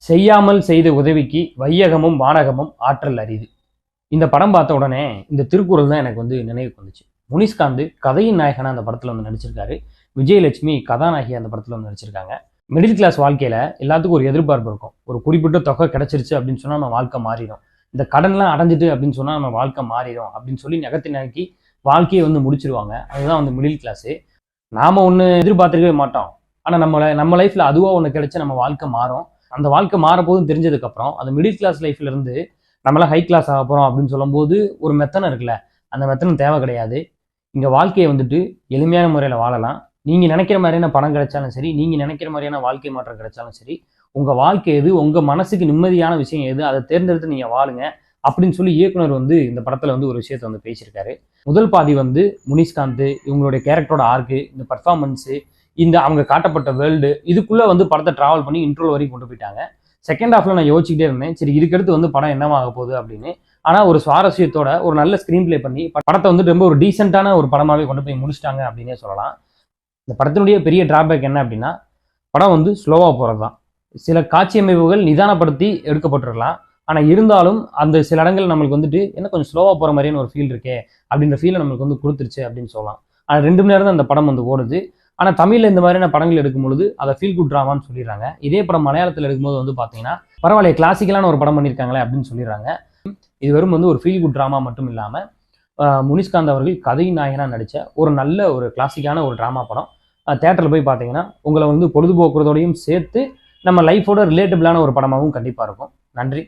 செய்யாமல் செய்த உதவிக்கு வையகமும் வானகமும் ஆற்றல் அரிது. இந்த படம் பார்த்த உடனே இந்த திருக்குறள் தான் எனக்கு நினைவுக்கு வந்துச்சு. முனிஷ்காந்த் கதையின் நாயகனா அந்த படத்துல நடிச்சிருக்காரு. விஜயலட்சுமி கதாநாயகி அந்த படத்துல நடிச்சிருக்காங்க. மிடில் கிளாஸ் வாழ்க்கையில எல்லாத்துக்கும் ஒரு எதிர்பார்ப்பு இருக்கும். ஒரு குறிப்பிட்ட தொகை கிடைச்சிருச்சு அப்படின்னு சொன்னா நம்ம வாழ்க்கை மாறிடும். இந்த கடன்லாம் அடைஞ்சிட்டு அப்படின்னு சொன்னா நம்ம வாழ்க்கை மாறிடும் அப்படின்னு சொல்லி நகர்த்தி நகர்த்தி வாழ்க்கையை முடிச்சிருவாங்க. அதுதான் மிடில் கிளாஸ். நாம ஒன்று எதிர்பார்த்துருக்கவே மாட்டோம். ஆனால் நம்ம லைஃப்ல அதுவா ஒன்று கிடைச்சி நம்ம வாழ்க்கை மாறும். அந்த வாழ்க்கை மாறப்போதும் தெரிஞ்சதுக்கப்புறம் அந்த மிடில் கிளாஸ் லைஃப்ல இருந்து நம்மளாம் ஹை கிளாஸ் ஆக போகிறோம் அப்படின்னு சொல்லும்போது ஒரு மெத்தனை இருக்குல்ல, அந்த மெத்தனை தேவை கிடையாது. இங்கே வாழ்க்கையை எளிமையான முறையில் வாழலாம். நீங்கள் நினைக்கிற மாதிரியான பணம் கிடைச்சாலும் சரி, நீங்கள் நினைக்கிற மாதிரியான வாழ்க்கை மாற்றம் கிடைச்சாலும் சரி, உங்கள் வாழ்க்கை எது, உங்கள் மனசுக்கு நிம்மதியான விஷயம் எது, அதை தேர்ந்தெடுத்து நீங்கள் வாழுங்க அப்படின்னு சொல்லி இயக்குனர் இந்த படத்தில் ஒரு விஷயத்தை பேசியிருக்காரு. முதல் பாதி முனிஷ்காந்த் இவங்களுடைய கேரக்டரோட ஆர்க்கு, இந்த பர்ஃபார்மன்ஸு, இந்த அவங்க காட்டப்பட்ட வேர்ல்டு, இதுக்குள்ளே படத்தை ட்ராவல் பண்ணி இன்ட்ரோல் வரைக்கும் கொண்டு போயிட்டாங்க. செகண்ட் ஹாஃப்ல நான் யோசிச்சுட்டே இருந்தேன், சரி இதுக்கடுத்து படம் என்னவாக போகுது அப்படின்னு. ஆனால் ஒரு சுவாரஸ்யத்தோட ஒரு நல்ல ஸ்க்ரீன் பிளே பண்ணி படத்தை ரொம்ப ஒரு டீசெண்டான ஒரு படமாகவே கொண்டு போய் முடிச்சிட்டாங்க அப்படின்னே சொல்லலாம். இந்த படத்தினுடைய பெரிய டிராபேக் என்ன அப்படின்னா, படம் ஸ்லோவாக போகிறது தான். சில காட்சி அமைப்புகள் நிதானப்படுத்தி எடுக்கப்பட்டிருக்கலாம். ஆனால் இருந்தாலும் அந்த சில இடங்கள் நம்மளுக்கு என்ன கொஞ்சம் ஸ்லோவாக போகிற மாதிரியான ஒரு ஃபீல் இருக்கே அப்படின்ற ஃபீலை நம்மளுக்கு கொடுத்துருச்சு அப்படின்னு சொல்லலாம். ஆனால் 2 மணி நேரம் தான் அந்த படம் ஓடுது. ஆனால் தமிழில் இந்த மாதிரியான படங்கள் எடுக்கும்பொழுது அதை ஃபீல் குட் ட்ராமான்னு சொல்லிடுறாங்க. இதே படம் மலையாளத்தில் எடுக்கும்போது பார்த்தீங்கன்னா பரவாயில்ல, கிளாசிக்கலான ஒரு படம் பண்ணியிருக்காங்களே அப்படின்னு சொல்லிடுறாங்க. இது வெறும் ஒரு ஃபீல் குட் ட்ராமா மட்டும் இல்லாமல் முனிஷ்காந்த் அவர்கள் கதையின் நாயகனாக நடித்த ஒரு நல்ல ஒரு கிளாசிக்கான ஒரு ட்ராமா படம். தேட்டரில் போய் பார்த்தீங்கன்னா உங்களை பொழுதுபோக்குறதோடையும் சேர்த்து நம்ம லைஃபோட ரிலேட்டபிளான ஒரு படமாகவும் கண்டிப்பாக இருக்கும். நன்றி.